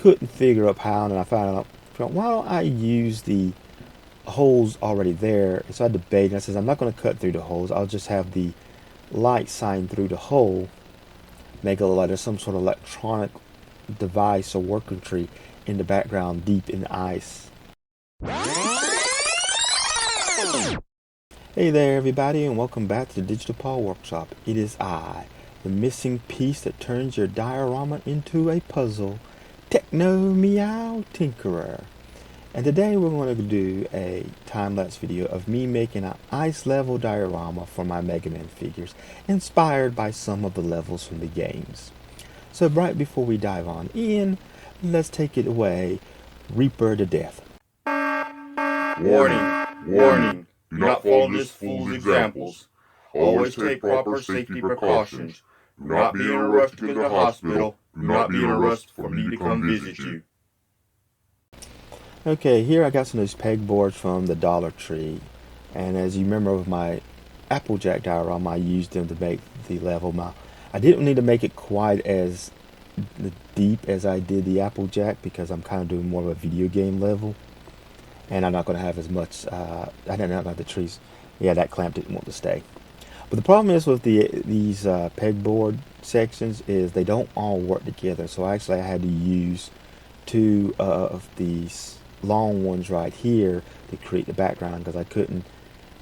couldn't figure out how, and I found out, why don't I use the holes already there? And so I debated, and I says, I'm not going to cut through the holes. I'll just have the light shine through the hole, make it look like there's some sort of electronic device or circuitry in the background deep in the ice. Hey there everybody, and welcome back to the Digital Paul Workshop. It is I, the missing piece that turns your diorama into a puzzle, Techno Meow Tinkerer. And today we're going to do a time-lapse video of me making an ice level diorama for my Mega Man figures, inspired by some of the levels from the games. So right before we dive on in, let's take it away, Reaper to Death. Warning, warning, do not follow this fool's examples. Always take proper safety precautions. Do not be in a rush to go to the hospital. Do not be in a rush for me to come visit you. Okay, here I got some of those pegboards from the Dollar Tree, and as you remember with my Applejack diorama, I used them to make the level. I didn't need to make it quite as deep as I did the Applejack because I'm kind of doing more of a video game level, and I'm not going to have as much. I didn't have the trees. Yeah, that clamp didn't want to stay. But the problem is with these pegboard sections is they don't all work together. So actually, I had to use two of these long ones right here to create the background because I couldn't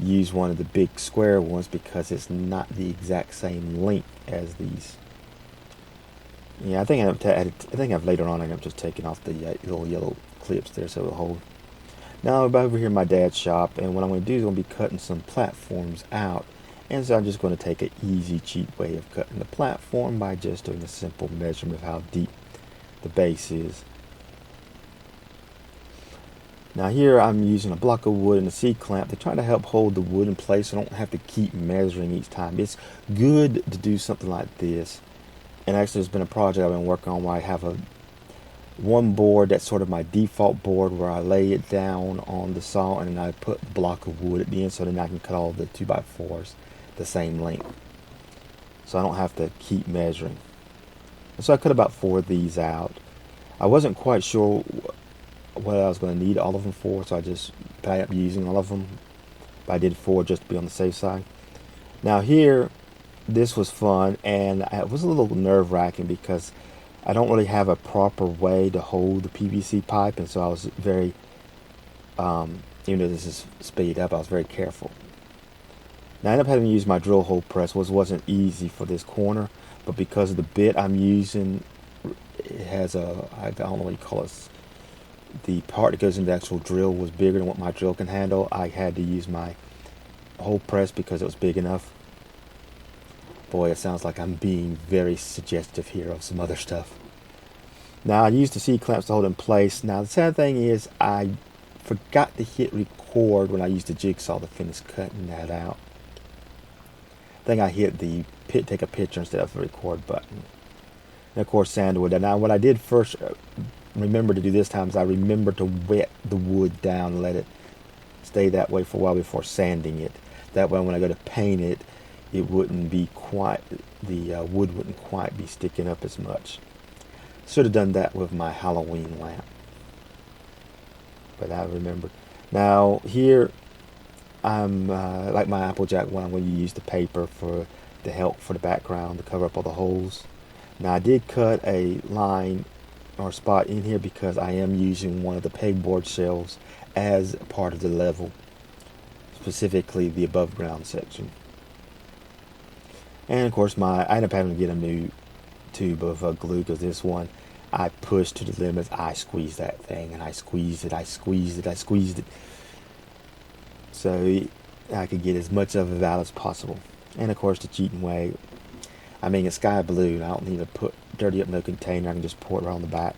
use one of the big square ones because it's not the exact same length as these. Yeah, I think I've later on I'm just taking off the little yellow clips there so it'll hold. Now I'm over here in my dad's shop, and what I'm going to do is I'm going to be cutting some platforms out, and so I'm just going to take an easy, cheap way of cutting the platform by just doing a simple measurement of how deep the base is. Now here I'm using a block of wood and a C-clamp to try to help hold the wood in place so I don't have to keep measuring each time. It's good to do something like this. And actually there's been a project I've been working on where I have one board that's sort of my default board where I lay it down on the saw and then I put a block of wood at the end so then I can cut all the 2x4s the same length. So I don't have to keep measuring. And so I cut about 4 of these out. I wasn't quite sure what I was going to need all of them for, so I just ended up using all of them. But I did 4 just to be on the safe side. Now here, this was fun, and it was a little nerve-wracking because I don't really have a proper way to hold the PVC pipe, and so I was very, even though this is speed up, I was very careful. Now I ended up having to use my drill hole press, which wasn't easy for this corner, but because of the bit I'm using, it has I don't know what you call it, the part that goes into the actual drill was bigger than what my drill can handle. I had to use my hole press because it was big enough. Boy, it sounds like I'm being very suggestive here of some other stuff. Now I used the C-clamps to hold in place. Now the sad thing is I forgot to hit record when I used the jigsaw to finish cutting that out. I think I hit the take a picture instead of the record button. And of course sandwood. And now what I did first remember to do this time is I remember to wet the wood down and let it stay that way for a while before sanding it. That way when I go to paint it, it wouldn't be quite, the wood wouldn't quite be sticking up as much. Should have done that with my Halloween lamp, but I remembered. Now here I'm like my Applejack one, I'm going to use the paper for the help for the background to cover up all the holes. Now I did cut a line or spot in here because I am using one of the pegboard shelves as part of the level, specifically the above ground section. And of course I ended up having to get a new tube of glue because this one I pushed to the limits. I squeezed that thing and I squeezed it, so I could get as much of it out as possible. And of course the cheating way, I mean it's sky blue and I don't need to dirty up no container. I can just pour it around the back.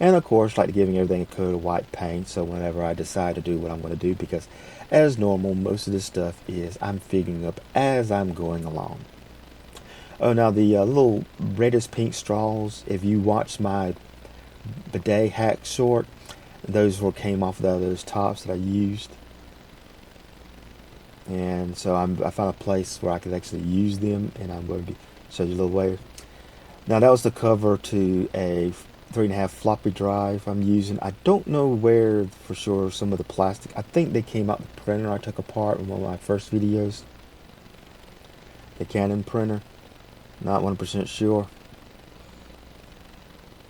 And of course, like giving everything a coat of white paint, so whenever I decide to do what I'm going to do, because as normal, most of this stuff is I'm figuring up as I'm going along. Oh, now the little reddish pink straws, if you watch my bidet hack short, those came off of those tops that I used. And so I found a place where I could actually use them, and I'm going to show you a little later. Now that was the cover to a 3.5 floppy drive I'm using. I don't know where for sure some of the plastic. I think they came out the printer I took apart in one of my first videos. The Canon printer. Not 100% sure.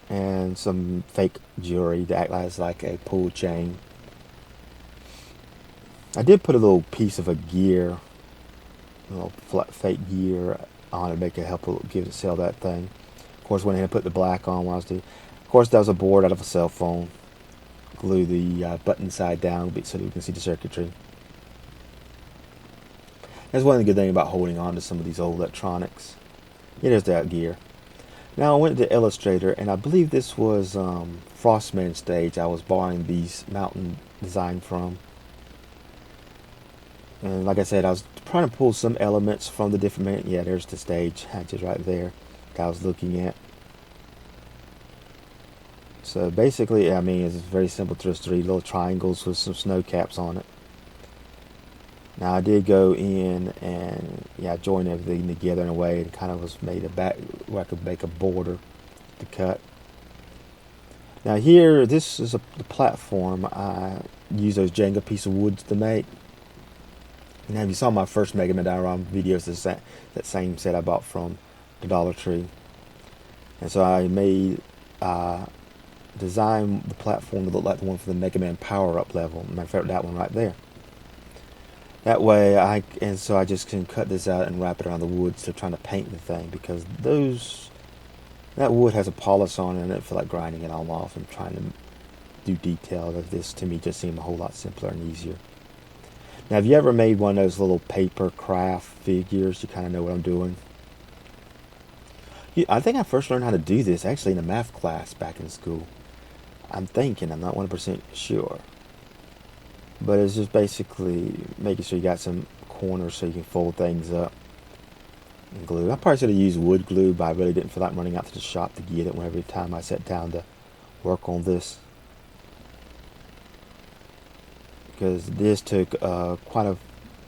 And some fake jewelry that acts like a pull chain. I did put a little piece of a gear, a little fake gear on it, make it help give it sell that thing. Of course, went ahead and put the black on while I was doing. Of course, that was a board out of a cell phone. Glue the button side down so that we can see the circuitry. That's one good thing about holding on to some of these old electronics. Yeah, there's that gear. Now I went to Illustrator, and I believe this was Frostman stage I was borrowing these mountain design from. And like I said, I was trying to pull some elements from the different... Yeah, there's the stage hatches right there that I was looking at. So basically, I mean, it's very simple. Just 3 little triangles with some snow caps on it. Now I did go in and join everything together in a way and kind of was made a back where I could make a border to cut. Now here, this is the platform I use those Jenga piece of wood to make. Now if you saw my first Mega Man Diorama videos, that same set I bought from the Dollar Tree. And so I made design the platform to look like the one for the Mega Man power-up level. Matter of fact, that one right there. That way, I just can cut this out and wrap it around the wood instead of trying to paint the thing, because that wood has a polish on it and I don't feel like grinding it all off and trying to do detail. This to me just seemed a whole lot simpler and easier. Now, have you ever made one of those little paper craft figures? You kind of know what I'm doing. I think I first learned how to do this actually in a math class back in school. I'm not 100% sure. But it's just basically making sure you got some corners so you can fold things up and glue. I probably should have used wood glue, but I really didn't feel like running out to the shop to get it every time I sat down to work on this. Because this took quite a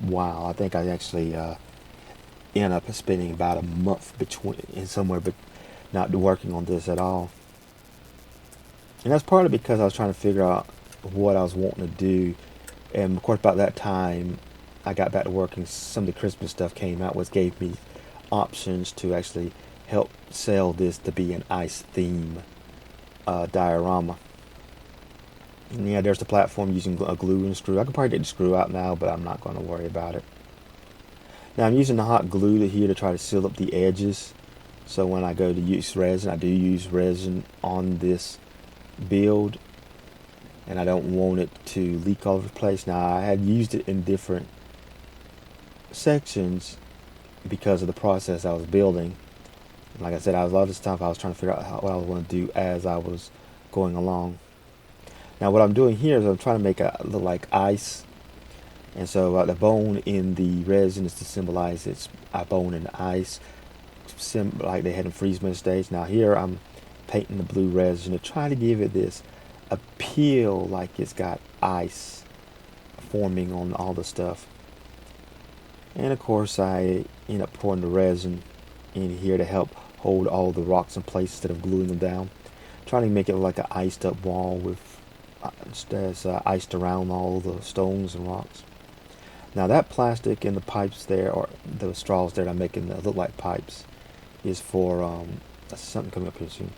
while. I think I actually ended up spending about a month but not working on this at all. And that's partly because I was trying to figure out what I was wanting to do. And of course, about that time, I got back to work and some of the Christmas stuff came out, which gave me options to actually help sell this to be an ice theme diorama. And yeah, there's the platform using a glue and screw. I could probably get the screw out now, but I'm not going to worry about it. Now I'm using the hot glue here to try to seal up the edges. So when I go to use resin, I do use resin on this build. And I don't want it to leak all over the place. Now, I had used it in different sections because of the process I was building. Like I said, a lot of this stuff I was trying to figure out what I was going to do as I was going along. Now, what I'm doing here is I'm trying to make a look like ice. And so the bone in the resin is to symbolize it's a bone in the ice, like they had in Freezeman stage. Now, here I'm painting the blue resin to try to give it this appeal like it's got ice forming on all the stuff. And of course I end up pouring the resin in here to help hold all the rocks in place instead of gluing them down, trying to make it like an iced up wall with iced around all the stones and rocks. Now that plastic in the pipes there, or the straws there that I'm making that look like pipes, is for something coming up here soon.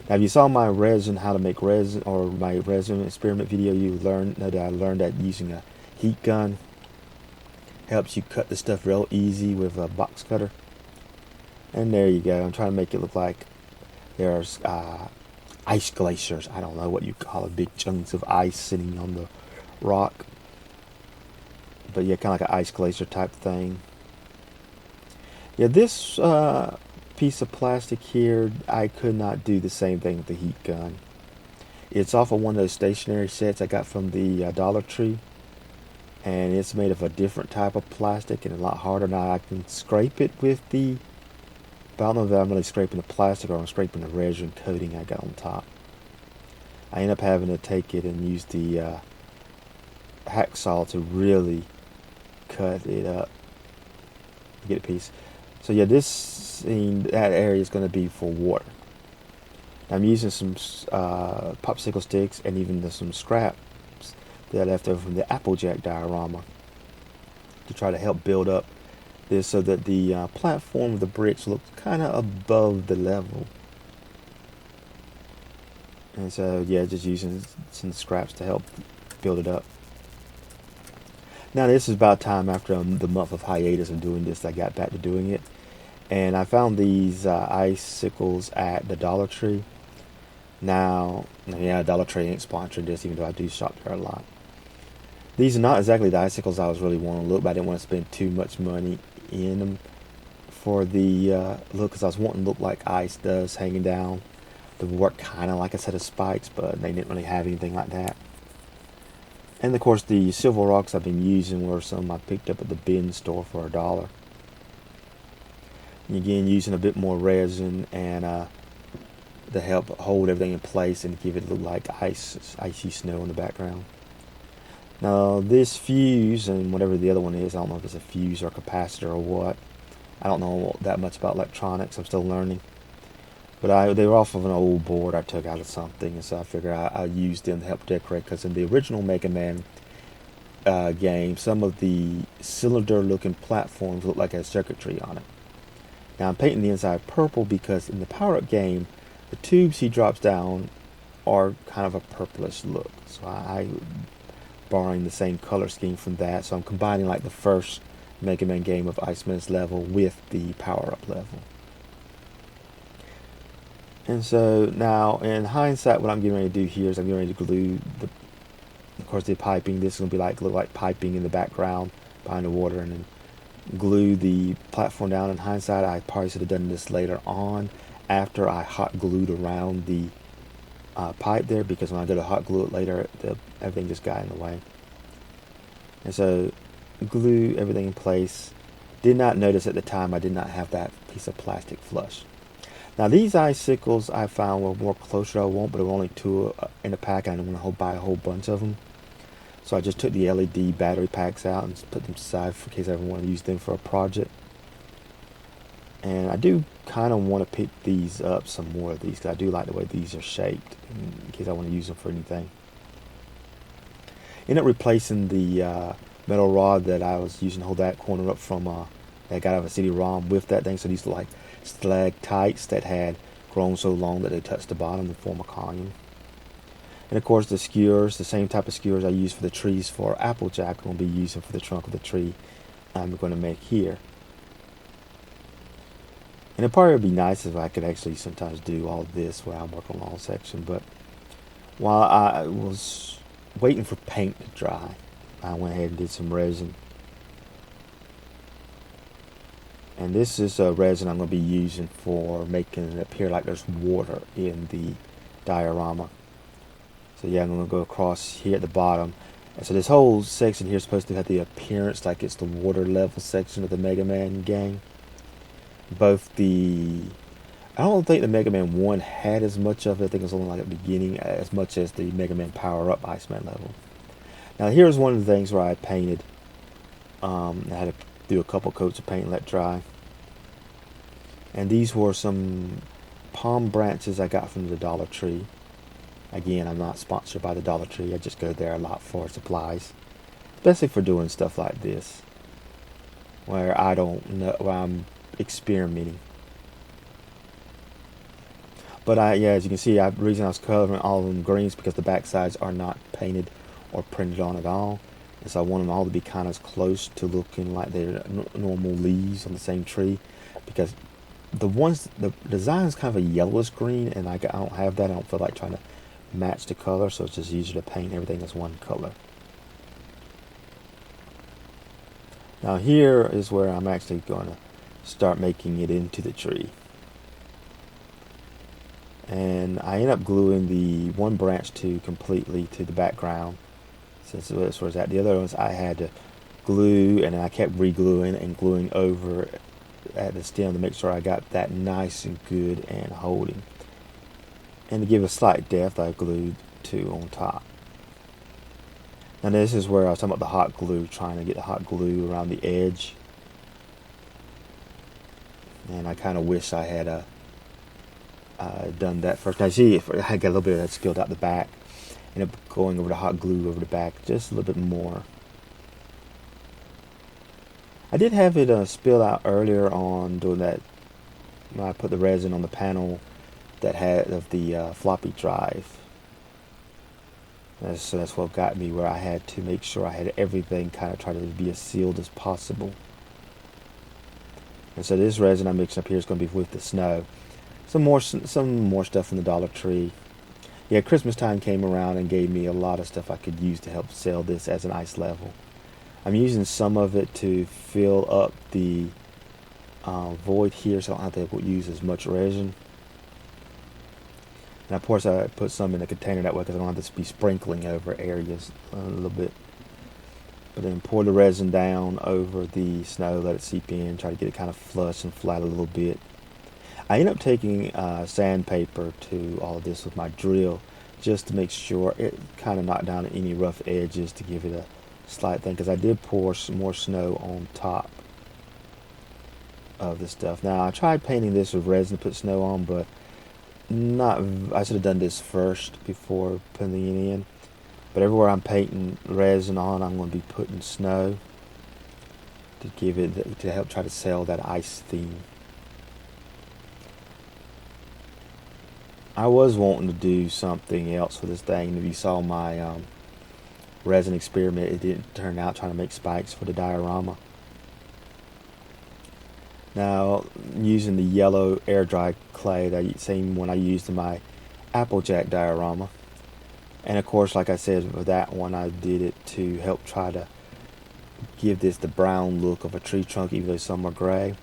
Now, if you saw my resin, how to make resin, or my resin experiment video, you know that I learned that using a heat gun helps you cut the stuff real easy with a box cutter. And there you go. I'm trying to make it look like there's ice glaciers. I don't know what you call it, big chunks of ice sitting on the rock. But yeah, kind of like an ice glacier type thing. Yeah, this piece of plastic here, I could not do the same thing with the heat gun. It's off of one of those stationary sets I got from the Dollar Tree, and it's made of a different type of plastic and a lot harder. Now I can scrape it with but I don't know if I'm really scraping the plastic or I'm scraping the resin coating I got on top. I end up having to take it and use the hacksaw to really cut it up to get a piece. So yeah, that area is going to be for water. I'm using some popsicle sticks and even some scraps that I left over from the Applejack diorama to try to help build up this so that the platform of the bricks looks kind of above the level. And so, yeah, just using some scraps to help build it up. Now, this is about time after the month of hiatus of doing this, I got back to doing it. And I found these icicles at the Dollar Tree. Now, yeah, Dollar Tree ain't sponsored this, even though I do shop there a lot. These are not exactly the icicles I was really wanting to look, but I didn't want to spend too much money in them for the look, because I was wanting to look like ice does hanging down. They work kind of like a set of spikes, but they didn't really have anything like that. And of course, the silver rocks I've been using were some I picked up at the bin store for $1. And again, using a bit more resin and to help hold everything in place and give it look like icy snow in the background. Now, this fuse and whatever the other one is, I don't know if it's a fuse or capacitor or what. I don't know that much about electronics. I'm still learning. But they were off of an old board I took out of something, and so I figured I'd use them to help decorate, because in the original Mega Man game, some of the cylinder-looking platforms look like it has circuitry on it. Now I'm painting the inside purple because in the power-up game, the tubes he drops down are kind of a purplish look. So I'm borrowing the same color scheme from that. So I'm combining like the first Mega Man game of Iceman's level with the power-up level. And so now, in hindsight, what I'm getting ready to do here is I'm getting ready to glue of course, the piping. This is going to be look like piping in the background behind the water, and then glue the platform down. In hindsight, I probably should have done this later on, after I hot glued around the pipe there, because when I go to hot glue it later, everything just got in the way. And so, glue everything in place. Did not notice at the time I did not have that piece of plastic flush. Now, these icicles I found were more closer than I want, but there were only 2 in a pack, and I didn't want to buy a whole bunch of them. So I just took the LED battery packs out and put them aside in case I ever want to use them for a project. And I do kind of want to pick these up, some more of these, because I do like the way these are shaped, in case I want to use them for anything. Ended up replacing the metal rod that I was using to hold that corner up from that I got out of a CD-ROM with that thing. So these look like stalactites that had grown so long that they touched the bottom to form a canyon. And of course, the skewers, the same type of skewers I use for the trees for Applejack, I'm going to be using for the trunk of the tree I'm going to make here. And it probably would be nice if I could actually sometimes do all of this while I'm working on all section. But while I was waiting for paint to dry, I went ahead and did some resin. And this is a resin I'm going to be using for making it appear like there's water in the diorama. So yeah, I'm going to go across here at the bottom. And so this whole section here is supposed to have the appearance like it's the water level section of the Mega Man game. I don't think the Mega Man 1 had as much of it. I think it was only like at the beginning, as much as the Mega Man Power Up Iceman level. Now here's one of the things where I painted. I had to do a couple coats of paint and let dry. And these were some palm branches I got from the Dollar Tree. Again, I'm not sponsored by the Dollar Tree. I just go there a lot for supplies, especially for doing stuff like this, where where I'm experimenting. But as you can see, the reason I was covering all of them greens because the back sides are not painted or printed on at all. And so I want them all to be kind of close to looking like they're normal leaves on the same tree, because the design is kind of a yellowish green, and I don't have that. I don't feel like trying to match the color, so it's just easier to paint everything as one color. Now here is where I'm actually going to start making it into the tree. And I end up gluing the one branch completely to the background, since that's where it's at. The other ones I had to glue, and I kept re-gluing and gluing over at the stem to make sure I got that nice and good and holding. And to give a slight depth, I glued 2 on top. Now this is where I was talking about the hot glue, trying to get the hot glue around the edge. And I kind of wish I had done that first. Now see, if I got a little bit of that spilled out the back, end up going over the hot glue over the back just a little bit more. I did have it spill out earlier on doing that when I put the resin on the panel that had of the floppy drive. So that's what got me, where I had to make sure I had everything kind of try to be as sealed as possible. And so this resin I'm mixing up here is going to be with the snow. Some more stuff from the Dollar Tree. Yeah, Christmas time came around and gave me a lot of stuff I could use to help sell this as an ice level. I'm using some of it to fill up the void here, so I don't have to use as much resin. And of course I put some in a container that way because I don't have to be sprinkling over areas a little bit. But then pour the resin down over the snow, let it seep in, try to get it kind of flush and flat a little bit. I end up taking sandpaper to all of this with my drill just to make sure it kind of knocked down any rough edges to give it a slight thing, because I did pour some more snow on top of this stuff. Now I tried painting this with resin to put snow on, but I should have done this first before putting it in. But everywhere I'm painting resin on, I'm going to be putting snow to give it, to help try to sell that ice theme. I was wanting to do something else for this thing. If you saw my resin experiment, it didn't turn out, trying to make spikes for the diorama. Now, using the yellow air dry clay, that same one I used in my Applejack diorama. And of course, like I said, with that one, I did it to help try to give this the brown look of a tree trunk, even though some are gray.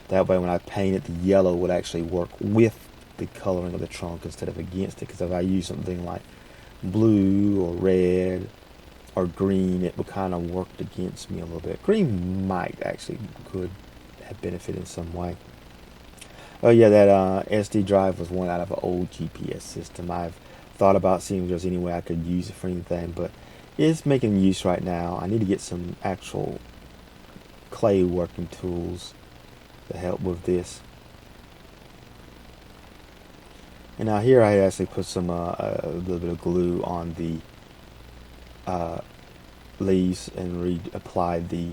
That way, when I paint it, the yellow would actually work with the coloring of the trunk instead of against it. Because if I use something like blue or red or green, it would kind of work against me a little bit. Green might actually could have benefit in some way. Oh yeah, that SD drive was one out of an old GPS system. I've thought about seeing if there's any way I could use it for anything, but it's making use right now. I need to get some actual clay working tools to help with this. And now here I actually put some a little bit of glue on the leaves and reapplied the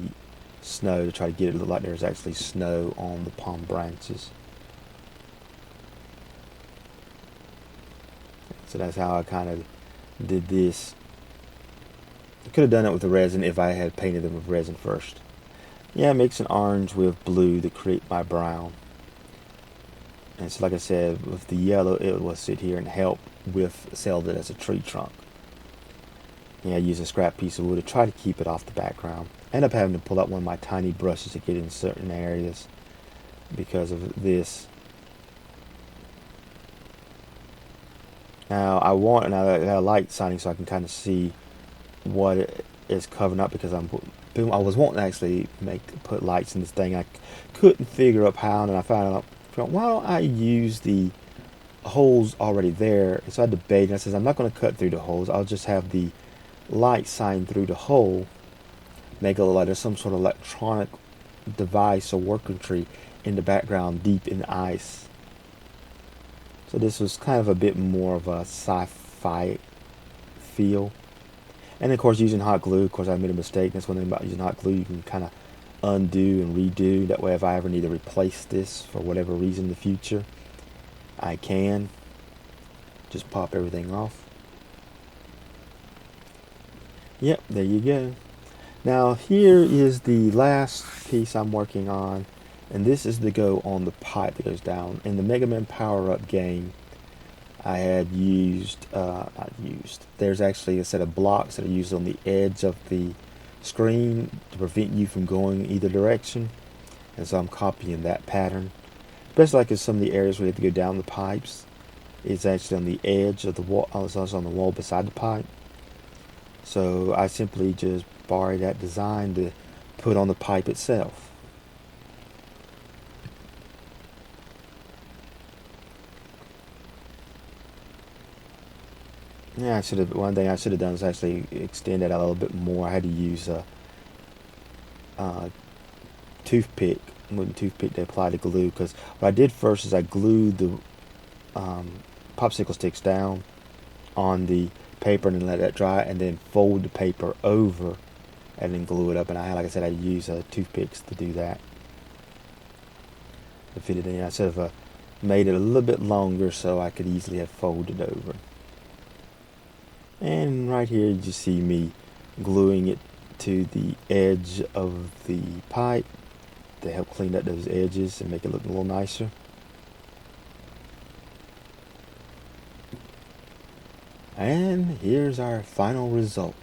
snow to try to get it to look like there's actually snow on the palm branches. So that's how I kind of did this. I could have done it with the resin if I had painted them with resin first. Yeah, mix an orange with blue to create my brown. And so like I said, with the yellow, it will sit here and help with sell it as a tree trunk. Yeah, I use a scrap piece of wood to try to keep it off the background. I end up having to pull out one of my tiny brushes to get in certain areas because of this. Now I got a light shining so I can kind of see what it is covering up, because I was wanting to actually put lights in this thing. I couldn't figure out how, and I found out, why don't I use the holes already there? And so I debated, and I said, I'm not going to cut through the holes. I'll just have the light shine through the hole, make it look like there's some sort of electronic device or working tree in the background deep in the ice. So this was kind of a bit more of a sci-fi feel. And of course, using hot glue, of course I made a mistake. That's one thing about using hot glue, you can kind of undo and redo. That way if I ever need to replace this for whatever reason in the future, I can just pop everything off. Yep, there you go. Now here is the last piece I'm working on, and this is to go on the pipe that goes down. In the Mega Man Power-Up game, I had there's actually a set of blocks that are used on the edge of the screen to prevent you from going either direction, and so I'm copying that pattern. Especially like in some of the areas where you have to go down the pipes, it's actually on the edge of the wall, it's also on the wall beside the pipe. So I simply just borrowed that design to put on the pipe itself. Yeah, one thing I should have done is actually extend that out a little bit more. I had to use a wooden toothpick to apply the glue, because what I did first is I glued the popsicle sticks down on the paper and then let that dry, and then fold the paper over and then glue it up. And like I said, I use toothpicks to do that, to fit it in. I sort of made it a little bit longer so I could easily have folded over. And right here you just see me gluing it to the edge of the pipe to help clean up those edges and make it look a little nicer. And here's our final result.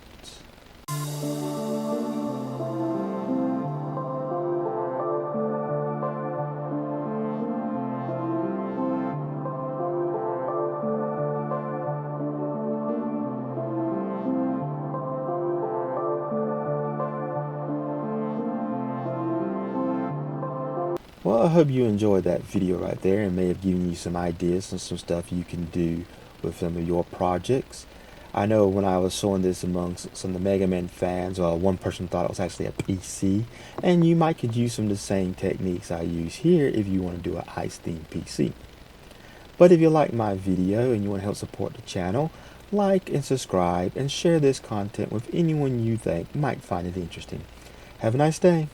Well, I hope you enjoyed that video right there and may have given you some ideas on some stuff you can do with some of your projects. I know when I was showing this amongst some of the Mega Man fans, one person thought it was actually a PC, and you might could use some of the same techniques I use here if you want to do an ice-themed PC. But if you like my video and you want to help support the channel, like and subscribe and share this content with anyone you think might find it interesting. Have a nice day.